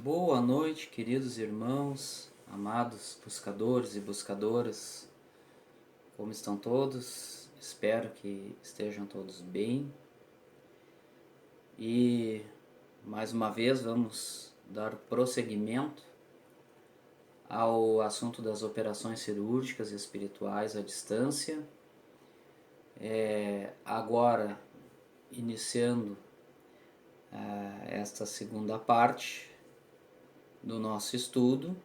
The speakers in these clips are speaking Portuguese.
Boa noite, queridos irmãos, amados buscadores e buscadoras. Como estão todos? Espero que estejam todos bem. E mais uma vez vamos dar prosseguimento ao assunto das operações cirúrgicas e espirituais à distância. Agora, iniciando esta segunda parte do nosso estudo.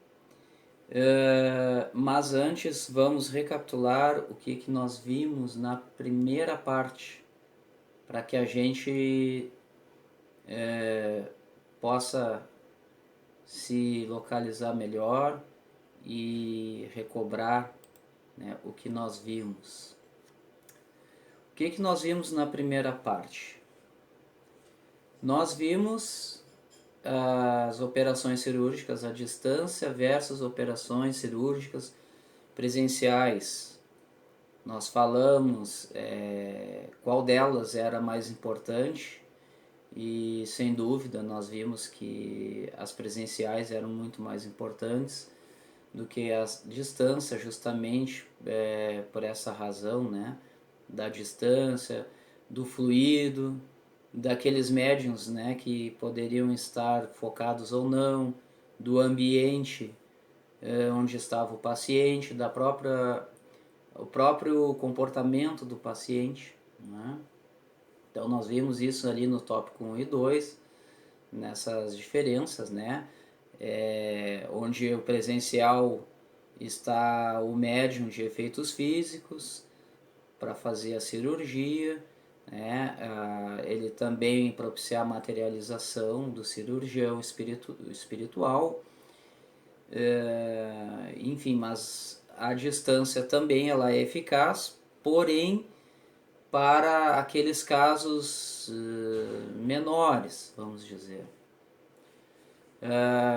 Mas antes vamos recapitular o que nós vimos na primeira parte, para que a gente possa se localizar melhor e recobrar, né, o que nós vimos. O que nós vimos na primeira parte? Nós vimos as operações cirúrgicas à distância versus operações cirúrgicas presenciais. Nós falamos qual delas era mais importante e, sem dúvida, nós vimos que as presenciais eram muito mais importantes do que as distância, justamente por essa razão, né, da distância, do fluido, daqueles médiums, né, que poderiam estar focados ou não, do ambiente onde estava o paciente, o próprio comportamento do paciente, né? Então nós vimos isso ali no tópico 1 e 2, nessas diferenças, né? Onde o presencial está o médium de efeitos físicos para fazer a cirurgia, né? Ele também propicia a materialização do cirurgião espiritual, enfim, mas a distância também ela é eficaz, porém para aqueles casos menores, vamos dizer.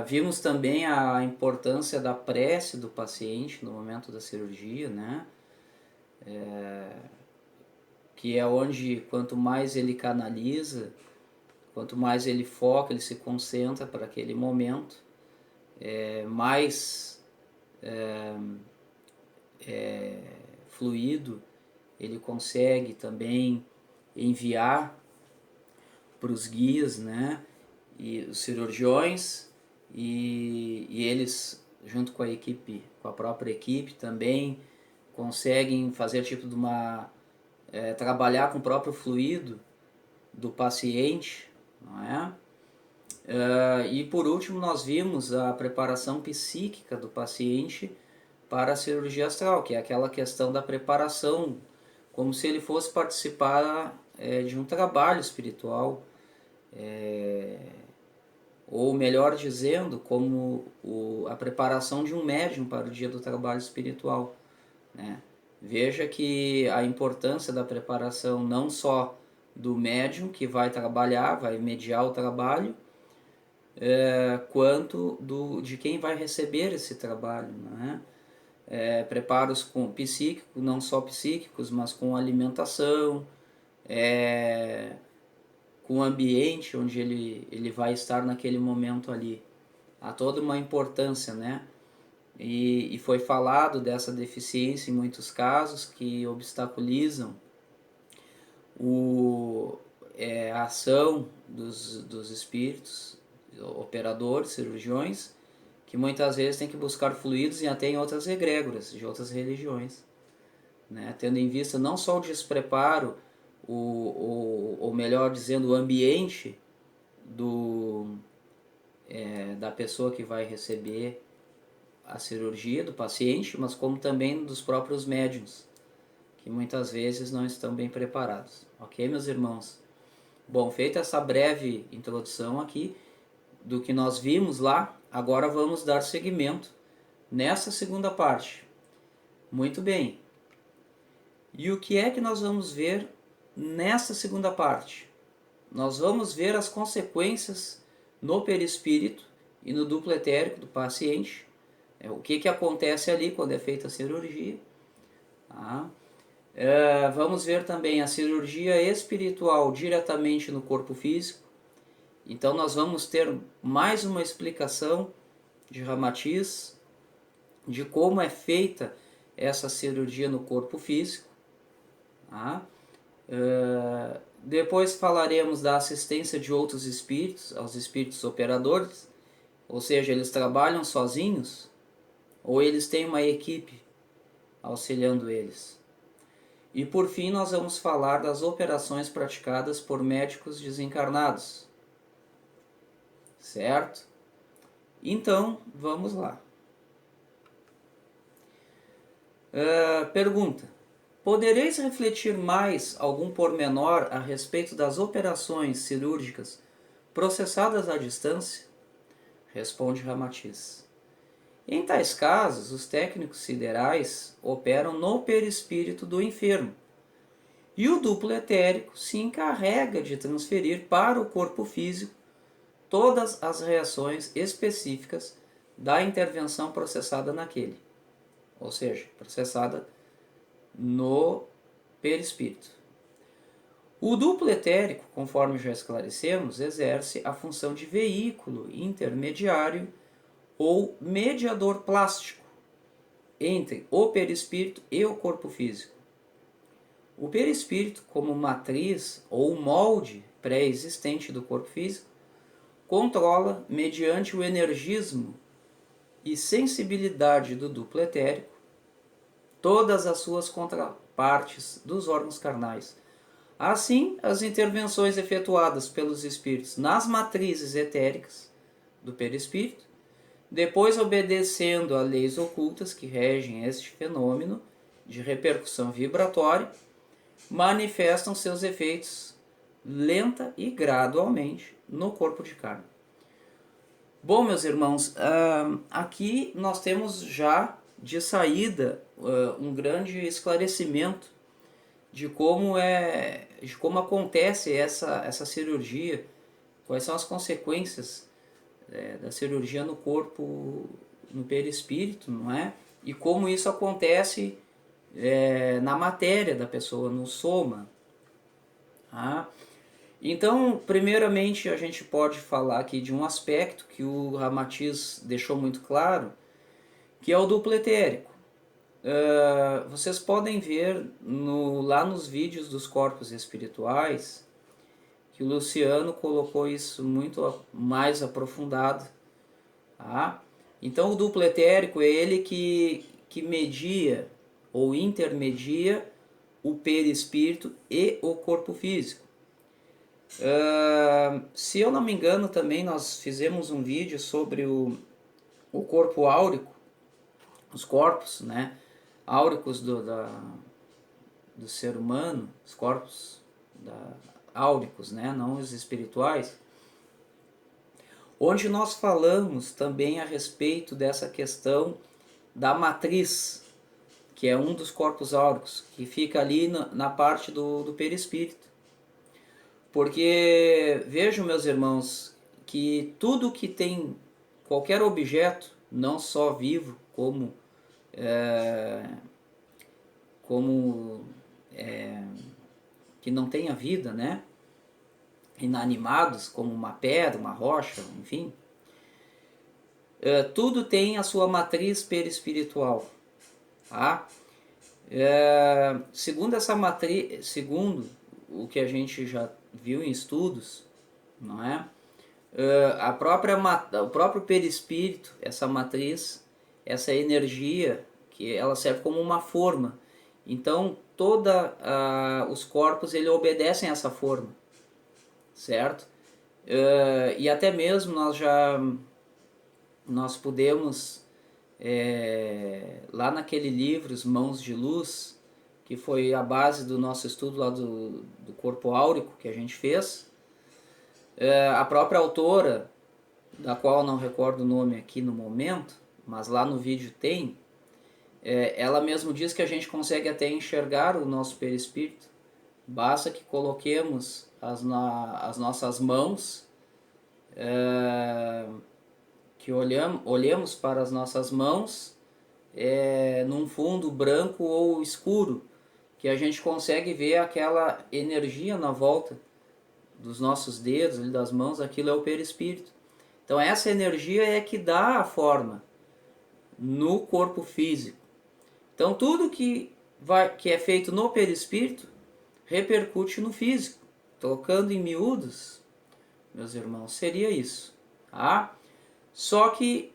Vimos também a importância da prece do paciente no momento da cirurgia, né? Que é onde quanto mais ele canaliza, quanto mais ele foca, ele se concentra para aquele momento, mais fluido ele consegue também enviar para os guias, né, e os cirurgiões, e eles junto com a equipe, com a própria equipe também conseguem fazer tipo de uma trabalhar com o próprio fluido do paciente, não é? E por último nós vimos a preparação psíquica do paciente para a cirurgia astral, que é aquela questão da preparação, como se ele fosse participar de um trabalho espiritual, ou melhor dizendo, como a preparação de um médium para o dia do trabalho espiritual, né? Veja que a importância da preparação não só do médium que vai trabalhar, vai mediar o trabalho, quanto de quem vai receber esse trabalho, né? Preparos com psíquicos, não só psíquicos, mas com alimentação, com o ambiente onde ele vai estar naquele momento ali. Há toda uma importância, né? E foi falado dessa deficiência em muitos casos que obstaculizam a ação dos espíritos, operadores, cirurgiões, que muitas vezes tem que buscar fluidos e até em outras egrégoras de outras religiões, né? Tendo em vista não só o despreparo, ou melhor dizendo, o ambiente da pessoa que vai receber a cirurgia, do paciente, mas como também dos próprios médiuns, que muitas vezes não estão bem preparados. Ok, meus irmãos? Bom, feita essa breve introdução aqui do que nós vimos lá, agora vamos dar seguimento nessa segunda parte. Muito bem. E o que é que nós vamos ver nessa segunda parte? Nós vamos ver as consequências no perispírito e no duplo etérico do paciente. O que acontece ali quando é feita a cirurgia. Tá? Vamos ver também a cirurgia espiritual diretamente no corpo físico Então nós vamos ter mais uma explicação de Ramatiz, de como é feita essa cirurgia no corpo físico. Tá? Depois falaremos da assistência de outros espíritos, aos espíritos operadores, ou seja, eles trabalham sozinhos ou eles têm uma equipe auxiliando eles. E por fim nós vamos falar das operações praticadas por médicos desencarnados. Certo? Então, vamos lá. Pergunta: podereis refletir mais algum pormenor a respeito das operações cirúrgicas processadas à distância? Responde Ramatiz. Em tais casos, os técnicos siderais operam no perispírito do enfermo, e o duplo etérico se encarrega de transferir para o corpo físico todas as reações específicas da intervenção processada naquele, ou seja, processada no perispírito. O duplo etérico, conforme já esclarecemos, exerce a função de veículo intermediário ou mediador plástico entre o perispírito e o corpo físico. O perispírito, como matriz ou molde pré-existente do corpo físico, controla, mediante o energismo e sensibilidade do duplo etérico, todas as suas contrapartes dos órgãos carnais. Assim, as intervenções efetuadas pelos espíritos nas matrizes etéricas do perispírito, depois obedecendo a leis ocultas que regem este fenômeno de repercussão vibratória, manifestam seus efeitos lenta e gradualmente no corpo de carne. Bom, meus irmãos, aqui nós temos já de saída um grande esclarecimento de como acontece essa cirurgia, quais são as consequências da cirurgia no corpo, no perispírito, não é? E como isso acontece na matéria da pessoa, no soma. Tá? Então, primeiramente, a gente pode falar aqui de um aspecto que o Ramatiz deixou muito claro, que é o duplo etérico. Vocês podem ver lá nos vídeos dos corpos espirituais que o Luciano colocou isso muito mais aprofundado. Tá? Então, o duplo etérico é ele que media ou intermedia o perispírito e o corpo físico. Se eu não me engano, também nós fizemos um vídeo sobre o corpo áurico, os corpos, né, áuricos do ser humano, os corpos áuricos, né, não os espirituais, onde nós falamos também a respeito dessa questão da matriz, que é um dos corpos áuricos, que fica ali na parte do perispírito. Porque vejam, meus irmãos, que tudo que tem, qualquer objeto, não só vivo, que não tenha vida, né? Inanimados, como uma pedra, uma rocha, enfim, tudo tem a sua matriz perispiritual. Tá? Segundo essa matriz, segundo o que a gente já viu em estudos, não é? O próprio perispírito, essa matriz, essa energia, que ela serve como uma forma. Então, os corpos ele obedecem a essa forma, certo? E até mesmo nós podemos, lá naquele livro, Os Mãos de Luz, que foi a base do nosso estudo lá do corpo áurico que a gente fez, a própria autora, da qual eu não recordo o nome aqui no momento, mas lá no vídeo tem, ela mesmo diz que a gente consegue até enxergar o nosso perispírito, basta que coloquemos as nossas mãos, que olhemos para as nossas mãos num fundo branco ou escuro, que a gente consegue ver aquela energia na volta dos nossos dedos, ali das mãos, aquilo é o perispírito. Então essa energia é que dá a forma no corpo físico. Então tudo que é feito no perispírito repercute no físico. Tocando em miúdos, meus irmãos, seria isso. Tá? Só que,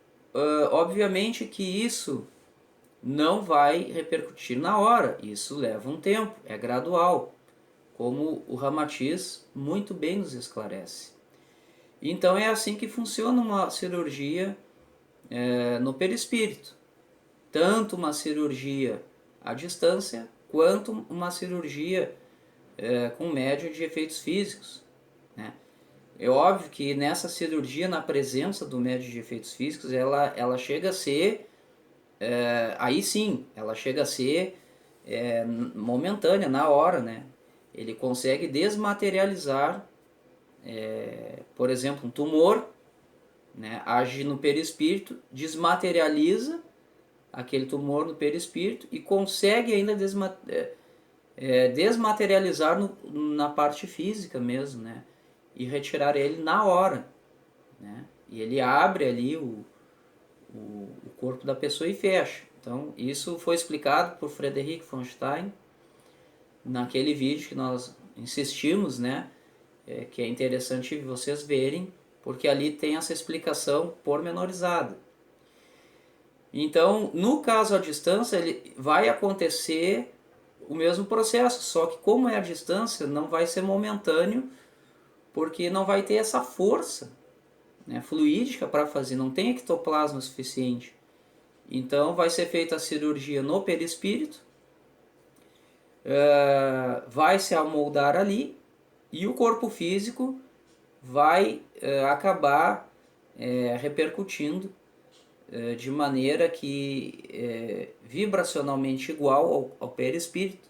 obviamente que isso não vai repercutir na hora. Isso leva um tempo, é gradual, como o Ramatiz muito bem nos esclarece. Então é assim que funciona uma cirurgia no perispírito. Tanto uma cirurgia à distância, quanto uma cirurgia com médium de efeitos físicos. Né? É óbvio que nessa cirurgia, na presença do médium de efeitos físicos, ela chega a ser, aí sim, ela chega a ser momentânea, na hora, né? Ele consegue desmaterializar, por exemplo, um tumor, né? Age no perispírito, desmaterializa aquele tumor no perispírito e consegue ainda desmaterializar na parte física mesmo, né? E retirar ele na hora, né? E ele abre ali o corpo da pessoa e fecha. Então, isso foi explicado por Frederic von Stein naquele vídeo que nós insistimos, né? Que é interessante vocês verem, porque ali tem essa explicação pormenorizada. Então, no caso à distância, ele vai acontecer o mesmo processo, só que como é à distância, não vai ser momentâneo, porque não vai ter essa força, né, fluídica para fazer, não tem ectoplasma suficiente. Então vai ser feita a cirurgia no perispírito, vai se amoldar ali e o corpo físico vai acabar repercutindo de maneira que vibracionalmente igual ao perispírito,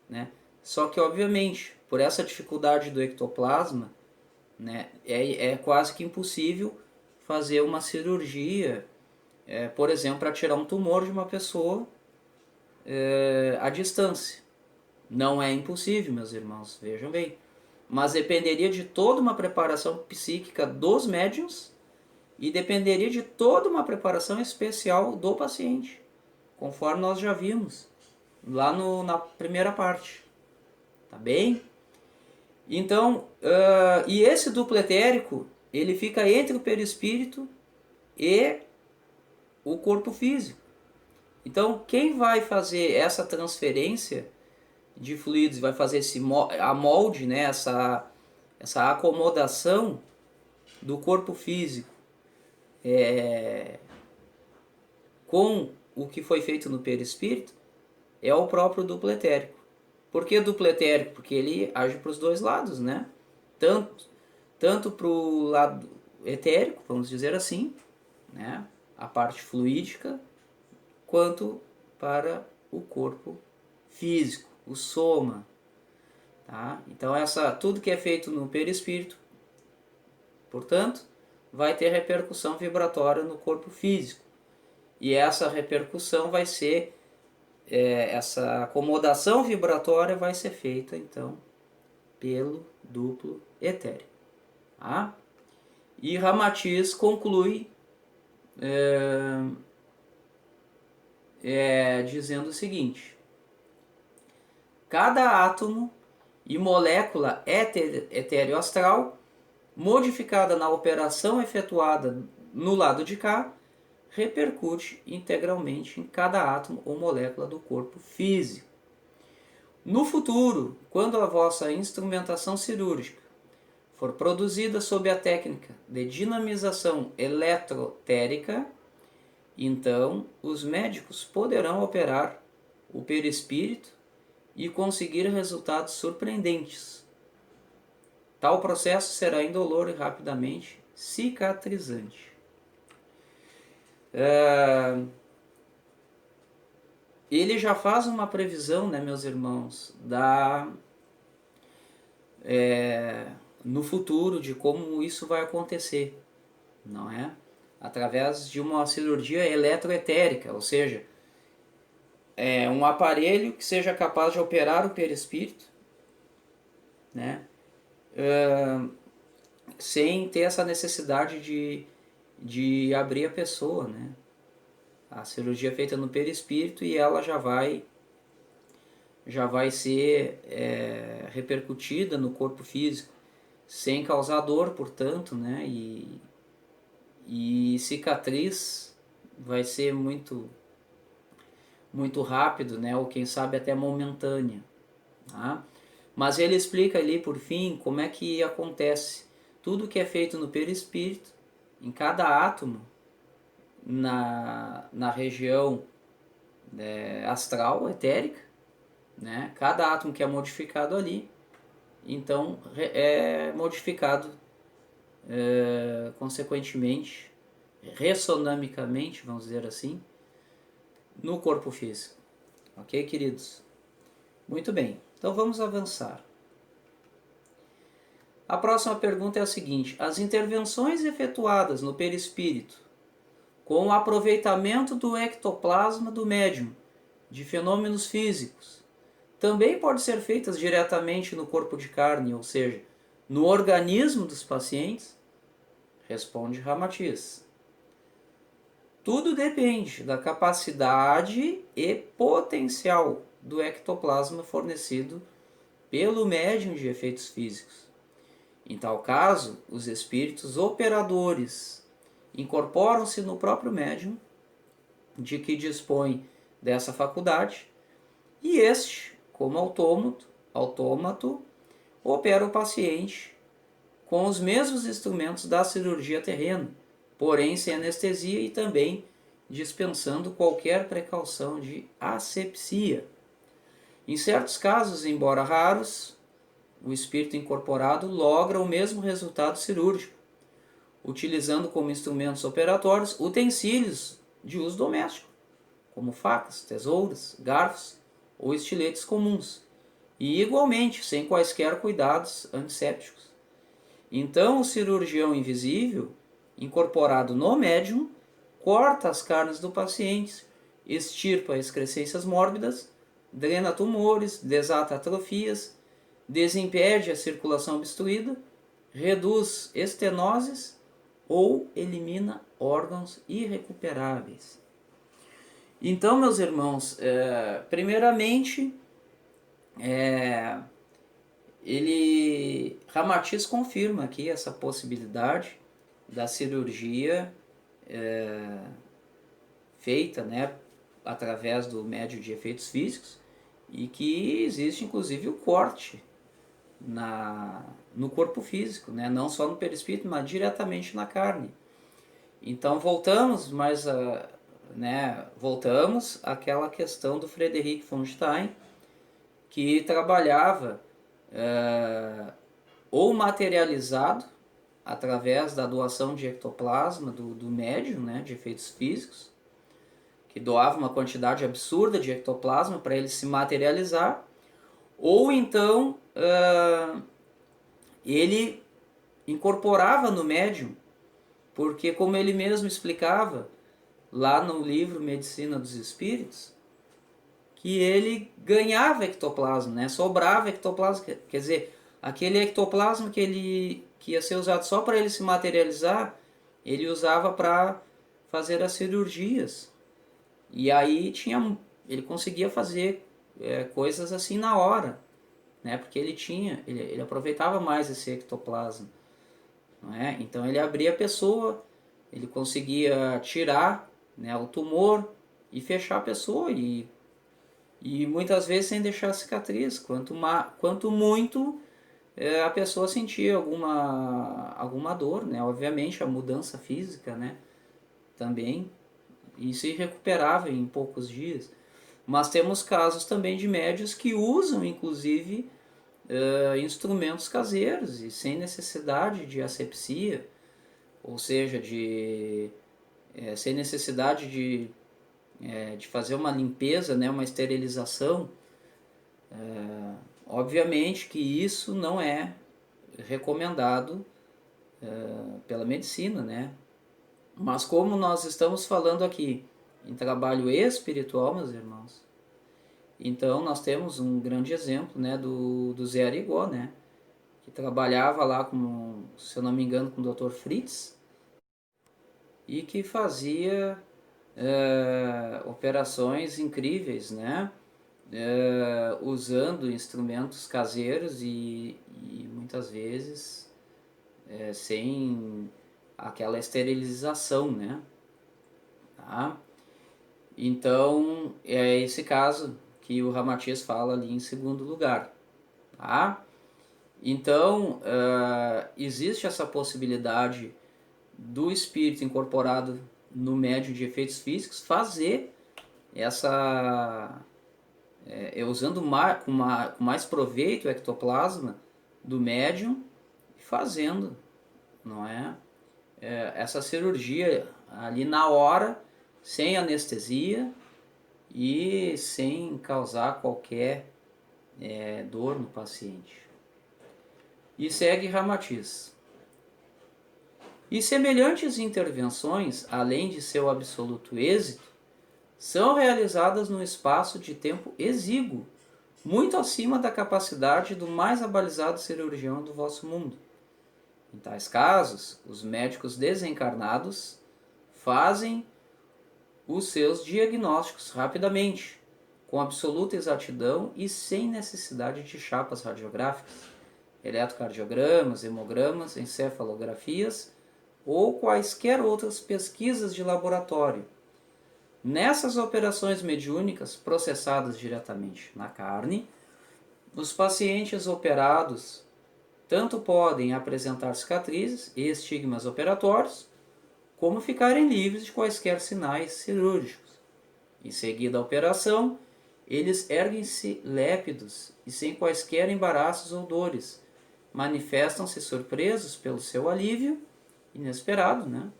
né? Só que obviamente por essa dificuldade do ectoplasma, né, é quase que impossível fazer uma cirurgia, por exemplo, para tirar um tumor de uma pessoa à distância. Não é impossível, meus irmãos, vejam bem. Mas dependeria de toda uma preparação psíquica dos médiuns e dependeria de toda uma preparação especial do paciente, conforme nós já vimos lá na primeira parte. Tá bem? Então, e esse duplo etérico, ele fica entre o perispírito e o corpo físico. Então, quem vai fazer essa transferência de fluidos, vai fazer a molde, né, essa acomodação do corpo físico com o que foi feito no perispírito, é o próprio duplo etérico. Por que duplo etérico? Porque ele age para os dois lados, né? Tanto para o lado etérico, vamos dizer assim, né? A parte fluídica, quanto para o corpo físico, o soma. Tá? Então tudo que é feito no perispírito, portanto, vai ter repercussão vibratória no corpo físico. E essa repercussão vai ser, essa acomodação vibratória vai ser feita, então, pelo duplo etérico. Tá? E Ramatiz conclui dizendo o seguinte: cada átomo e molécula etéreo-astral, modificada na operação efetuada no lado de cá, repercute integralmente em cada átomo ou molécula do corpo físico. No futuro, quando a vossa instrumentação cirúrgica for produzida sob a técnica de dinamização eletrotérica, então os médicos poderão operar o perispírito e conseguir resultados surpreendentes. Tal processo será indolor e rapidamente cicatrizante. Ele já faz uma previsão, né, meus irmãos, no futuro de como isso vai acontecer, não é? Através de uma cirurgia eletroetérica, ou seja, um aparelho que seja capaz de operar o perispírito, né? sem ter essa necessidade de abrir a pessoa, né? A cirurgia é feita no perispírito e ela já vai ser repercutida no corpo físico, sem causar dor, portanto, né? E cicatriz vai ser muito rápido, né? Ou quem sabe até momentânea, tá? Mas ele explica ali, por fim, como é que acontece. Tudo que é feito no perispírito, em cada átomo, na região astral, etérica, né? Cada átomo que é modificado ali, então é modificado consequentemente, ressonamicamente, vamos dizer assim, no corpo físico. Ok, queridos? Muito bem, então vamos avançar. A próxima pergunta é a seguinte: as intervenções efetuadas no perispírito com o aproveitamento do ectoplasma do médium de fenômenos físicos também podem ser feitas diretamente no corpo de carne, ou seja, no organismo dos pacientes? Responde Ramatiz. Tudo depende da capacidade e potencial do ectoplasma fornecido pelo médium de efeitos físicos. Em tal caso, os espíritos operadores incorporam-se no próprio médium, de que dispõe dessa faculdade, e este, como autômato, opera o paciente com os mesmos instrumentos da cirurgia terrena, porém sem anestesia e também dispensando qualquer precaução de asepsia. Em certos casos, embora raros, o espírito incorporado logra o mesmo resultado cirúrgico, utilizando como instrumentos operatórios utensílios de uso doméstico, como facas, tesouras, garfos ou estiletes comuns, e igualmente sem quaisquer cuidados antissépticos. Então o cirurgião invisível, incorporado no médium, corta as carnes do paciente, extirpa excrescências mórbidas, drena tumores, desata atrofias, desimpede a circulação obstruída, reduz estenoses ou elimina órgãos irrecuperáveis. Então, meus irmãos, primeiramente, Ramatiz confirma aqui essa possibilidade da cirurgia feita, né, através do médium de efeitos físicos, e que existe inclusive o corte no corpo físico, né, não só no perispírito, mas diretamente na carne. Então voltamos àquela questão do Frederic von Stein, que trabalhava ou materializado através da doação de ectoplasma do médium, né, de efeitos físicos, que doava uma quantidade absurda de ectoplasma para ele se materializar, ou então ele incorporava no médium, porque como ele mesmo explicava lá no livro Medicina dos Espíritos, que ele ganhava ectoplasma, né? Sobrava ectoplasma, quer dizer, aquele ectoplasma que ia ser usado só para ele se materializar, ele usava para fazer as cirurgias. E aí ele conseguia fazer coisas assim na hora, né? Porque ele aproveitava mais esse ectoplasma, não é? Então ele abria a pessoa, ele conseguia tirar, né, o tumor e fechar a pessoa e muitas vezes sem deixar cicatriz, quanto muito a pessoa sentia alguma dor, né? Obviamente a mudança física, né, também, e se recuperava em poucos dias. Mas temos casos também de médios que usam inclusive instrumentos caseiros e sem necessidade de asepsia, ou seja, sem necessidade de fazer uma limpeza, né, uma esterilização. Obviamente que isso não é recomendado pela medicina, né? Mas como nós estamos falando aqui em trabalho espiritual, meus irmãos, então nós temos um grande exemplo, né, do Zé Arigó, né? que trabalhava lá, com, se eu não me engano, com o Dr. Fritz, e que fazia operações incríveis, né? Usando instrumentos caseiros e muitas vezes sem aquela esterilização, né? Tá? Então é esse caso que o Ramatiz fala ali em segundo lugar. Tá? Então existe essa possibilidade do espírito incorporado no médium de efeitos físicos fazer essa usando com mais proveito o ectoplasma do médium, fazendo, não é? Essa cirurgia ali na hora, sem anestesia e sem causar qualquer dor no paciente. E segue Ramatiz. E semelhantes intervenções, além de seu absoluto êxito, são realizadas num espaço de tempo exíguo, muito acima da capacidade do mais abalizado cirurgião do vosso mundo. Em tais casos, os médicos desencarnados fazem os seus diagnósticos rapidamente, com absoluta exatidão e sem necessidade de chapas radiográficas, eletrocardiogramas, hemogramas, encefalografias ou quaisquer outras pesquisas de laboratório. Nessas operações mediúnicas processadas diretamente na carne, os pacientes operados tanto podem apresentar cicatrizes e estigmas operatórios, como ficarem livres de quaisquer sinais cirúrgicos. Em seguida à operação, eles erguem-se lépidos e sem quaisquer embaraços ou dores, manifestam-se surpresos pelo seu alívio inesperado, né?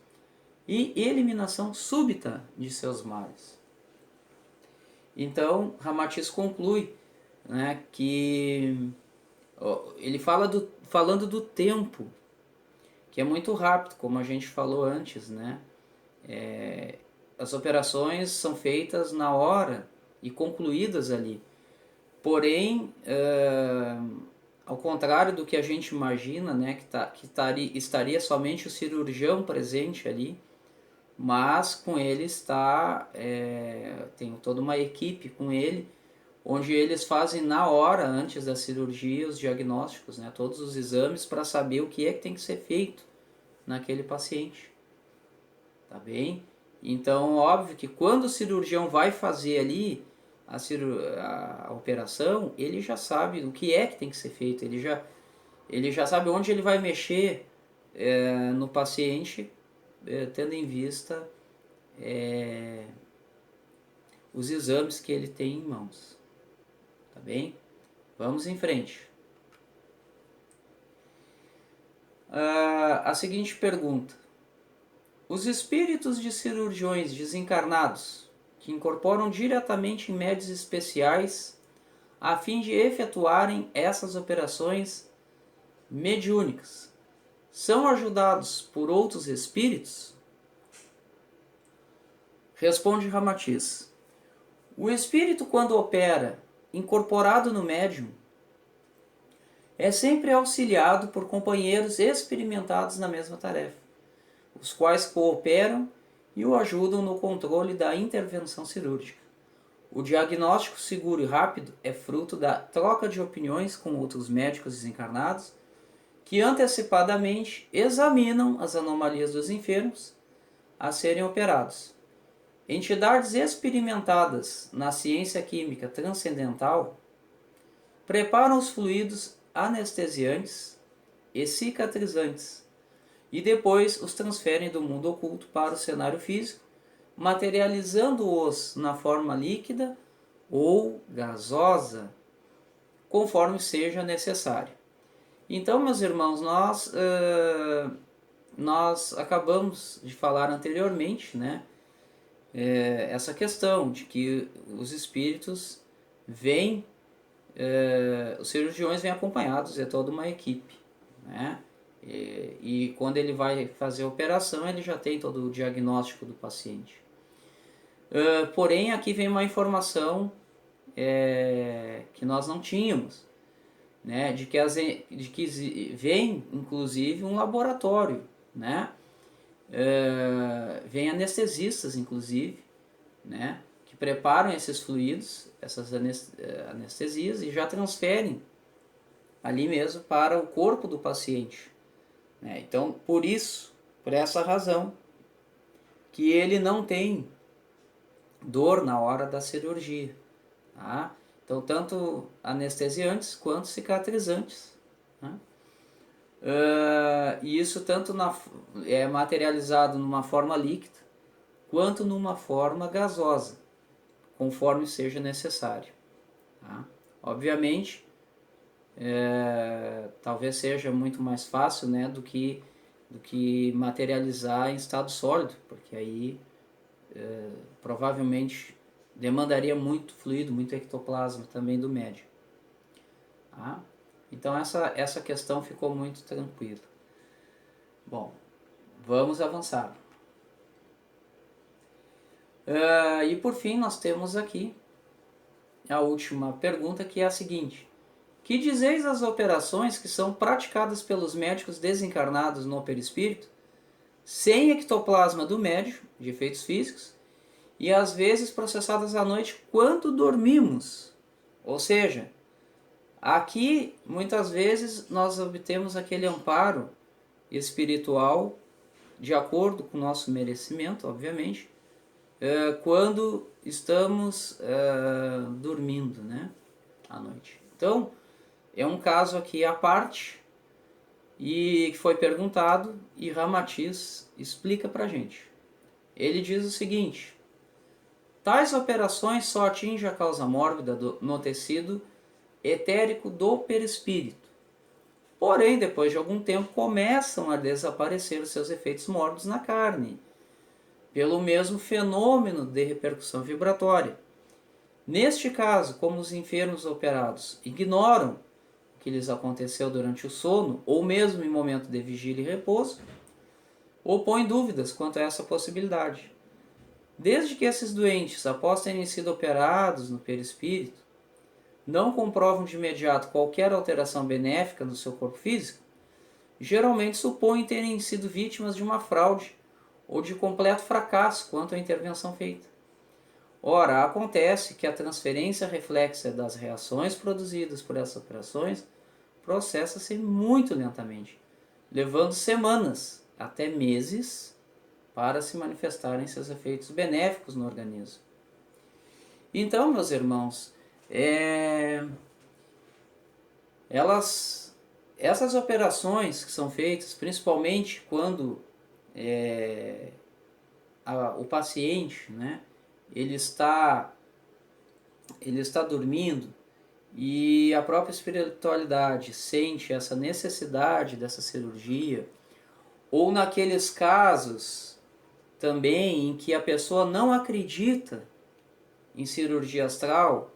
E eliminação súbita de seus males. Então, Ramatiz conclui, né, que ele falando do tempo, que é muito rápido, como a gente falou antes, né? As operações são feitas na hora e concluídas ali. Porém, ao contrário do que a gente imagina, né, estaria somente o cirurgião presente ali, mas com ele tem toda uma equipe com ele, onde eles fazem na hora, antes da cirurgia, os diagnósticos, né, todos os exames para saber o que é que tem que ser feito naquele paciente. Tá bem? Então, óbvio que quando o cirurgião vai fazer ali a operação, ele já sabe o que é que tem que ser feito, ele já sabe onde ele vai mexer no paciente, tendo em vista os exames que ele tem em mãos. Tá bem? Vamos em frente. A seguinte pergunta. Os espíritos de cirurgiões desencarnados, que incorporam diretamente em médios especiais a fim de efetuarem essas operações mediúnicas, são ajudados por outros espíritos? Responde Ramatiz. O espírito, quando opera incorporado no médium, é sempre auxiliado por companheiros experimentados na mesma tarefa, os quais cooperam e o ajudam no controle da intervenção cirúrgica. O diagnóstico seguro e rápido é fruto da troca de opiniões com outros médicos desencarnados que antecipadamente examinam as anomalias dos enfermos a serem operados. Entidades experimentadas na ciência química transcendental preparam os fluidos anestesiantes e cicatrizantes e depois os transferem do mundo oculto para o cenário físico, materializando-os na forma líquida ou gasosa, conforme seja necessário. Então, meus irmãos, nós acabamos de falar anteriormente, né, essa questão de que os espíritos vêm, os cirurgiões vêm acompanhados, é toda uma equipe, né? E quando ele vai fazer a operação, ele já tem todo o diagnóstico do paciente. Porém, aqui vem uma informação que nós não tínhamos, né, de que vem inclusive um laboratório, né, vem anestesistas inclusive, né, que preparam esses fluidos, essas anestesias, e já transferem ali mesmo para o corpo do paciente, né. Então, por essa razão, que ele não tem dor na hora da cirurgia, tá? Então, tanto anestesiantes quanto cicatrizantes, né? E isso tanto é materializado numa forma líquida quanto numa forma gasosa, conforme seja necessário, tá? Obviamente, talvez seja muito mais fácil, né, do que materializar em estado sólido, porque aí provavelmente demandaria muito fluido, muito ectoplasma também do médico, tá? Então essa questão ficou muito tranquila. Bom, vamos avançar. E por fim nós temos aqui a última pergunta, que é a seguinte: que dizeis as operações que são praticadas pelos médicos desencarnados no perispírito, sem ectoplasma do médium, de efeitos físicos, e às vezes processadas à noite quando dormimos? Ou seja, aqui muitas vezes nós obtemos aquele amparo espiritual de acordo com o nosso merecimento, obviamente, quando estamos dormindo, né, à noite. Então, é um caso aqui à parte e que foi perguntado, e Ramatiz explica pra gente. Ele diz o seguinte: tais operações só atingem a causa mórbida no tecido etérico do perispírito. Porém, depois de algum tempo, começam a desaparecer os seus efeitos mórbidos na carne, pelo mesmo fenômeno de repercussão vibratória. Neste caso, como os enfermos operados ignoram o que lhes aconteceu durante o sono, ou mesmo em momento de vigília e repouso, ou põem dúvidas quanto a essa possibilidade. Desde que esses doentes, após terem sido operados no perispírito, não comprovam de imediato qualquer alteração benéfica no seu corpo físico, geralmente supõem terem sido vítimas de uma fraude ou de completo fracasso quanto à intervenção feita. Ora, acontece que a transferência reflexa das reações produzidas por essas operações processa-se muito lentamente, levando semanas até meses para se manifestarem seus efeitos benéficos no organismo. Então, meus irmãos, essas operações que são feitas, principalmente quando o paciente, né, ele está dormindo, e a própria espiritualidade sente essa necessidade dessa cirurgia, ou naqueles casos também em que a pessoa não acredita em cirurgia astral,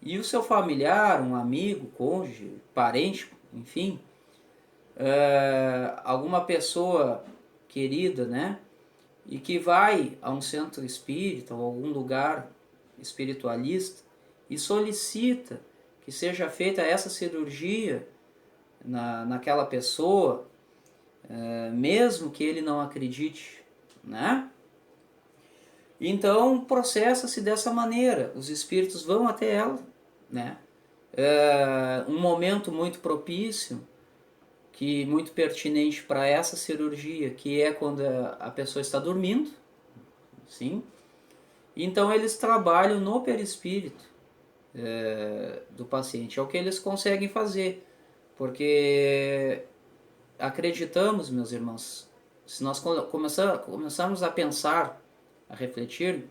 e o seu familiar, um amigo, cônjuge, parente, enfim, alguma pessoa querida, né, e que vai a um centro espírita ou algum lugar espiritualista e solicita que seja feita essa cirurgia naquela pessoa, mesmo que ele não acredite, né? Então processa-se dessa maneira, os espíritos vão até ela, né? Um momento muito propício, muito pertinente para essa cirurgia, que é quando a pessoa está dormindo, sim. Então eles trabalham no perispírito do paciente, é o que eles conseguem fazer, porque acreditamos, meus irmãos, se nós começarmos a pensar, a refletir,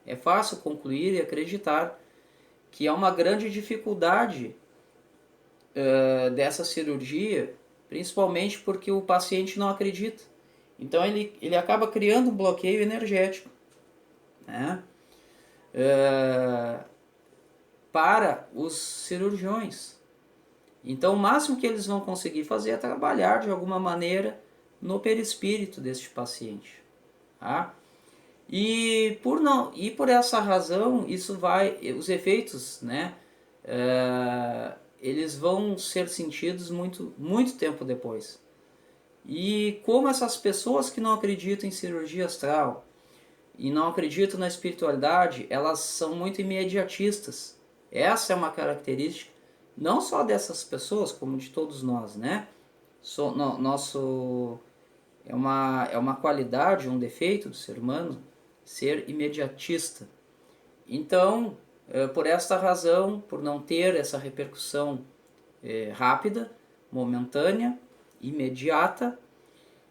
é fácil concluir e acreditar que há uma grande dificuldade dessa cirurgia, principalmente porque o paciente não acredita. Então ele acaba criando um bloqueio energético, né, para os cirurgiões. Então o máximo que eles vão conseguir fazer é trabalhar de alguma maneira no perispírito deste paciente, tá? E por essa razão, isso os efeitos, né, eles vão ser sentidos muito tempo depois. E como essas pessoas que não acreditam em cirurgia astral e não acreditam na espiritualidade, elas são muito imediatistas. Essa é uma característica não só dessas pessoas, como de todos nós, né? Nosso é uma qualidade, um defeito do ser humano ser imediatista. Então, por esta razão, por não ter essa repercussão rápida, momentânea, imediata,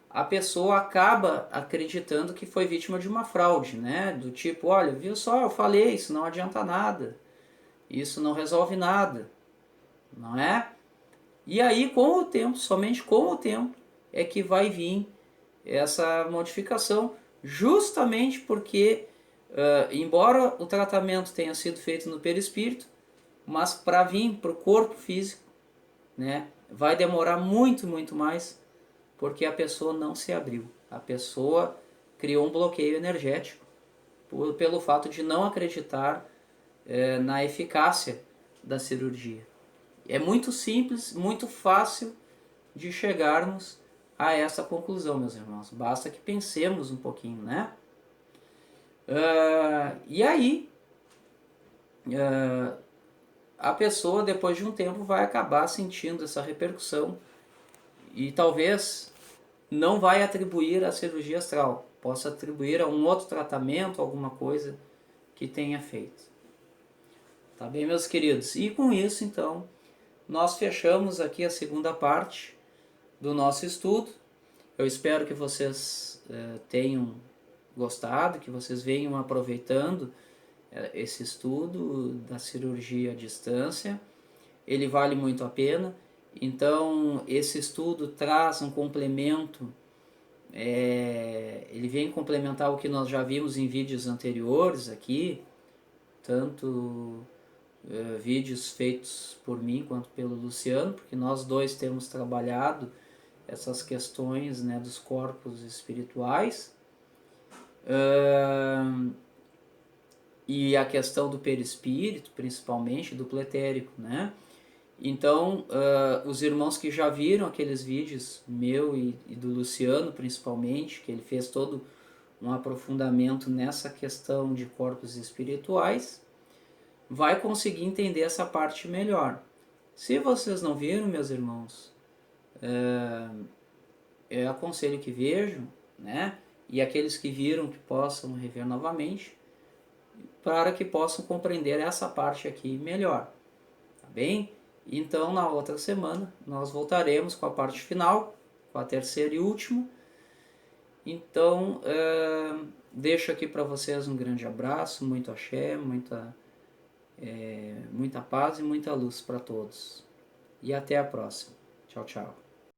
a pessoa acaba acreditando que foi vítima de uma fraude, né? Do tipo, olha, viu só, eu falei, isso não adianta nada, isso não resolve nada, não é? E aí, com o tempo, somente com o tempo, é que vai vir essa modificação, justamente porque, embora o tratamento tenha sido feito no perispírito, mas para vir para o corpo físico, né, vai demorar muito mais, porque a pessoa não se abriu. A pessoa criou um bloqueio energético pelo fato de não acreditar na eficácia da cirurgia. É muito simples, muito fácil de chegarmos a essa conclusão, meus irmãos. Basta que pensemos um pouquinho, né? E aí, a pessoa, depois de um tempo, vai acabar sentindo essa repercussão e talvez não vai atribuir à cirurgia astral, possa atribuir a um outro tratamento, alguma coisa que tenha feito. Tá bem, meus queridos? E com isso, então, nós fechamos aqui a segunda parte do nosso estudo. Eu espero que vocês tenham gostado, que vocês venham aproveitando esse estudo da cirurgia à distância. Ele vale muito a pena. Então, esse estudo traz um complemento, ele vem complementar o que nós já vimos em vídeos anteriores aqui, tanto vídeos feitos por mim quanto pelo Luciano, porque nós dois temos trabalhado essas questões, né, dos corpos espirituais, e a questão do perispírito, principalmente, do pretérico, né? Então, os irmãos que já viram aqueles vídeos, meu e do Luciano, principalmente, que ele fez todo um aprofundamento nessa questão de corpos espirituais, vai conseguir entender essa parte melhor. Se vocês não viram, meus irmãos, eu aconselho que vejam, né? E aqueles que viram que possam rever novamente, para que possam compreender essa parte aqui melhor, tá bem? Então, na outra semana, nós voltaremos com a parte final, com a terceira e última. Então, deixo aqui para vocês um grande abraço, muito axé, muita paz e muita luz para todos. E até a próxima. Tchau, tchau.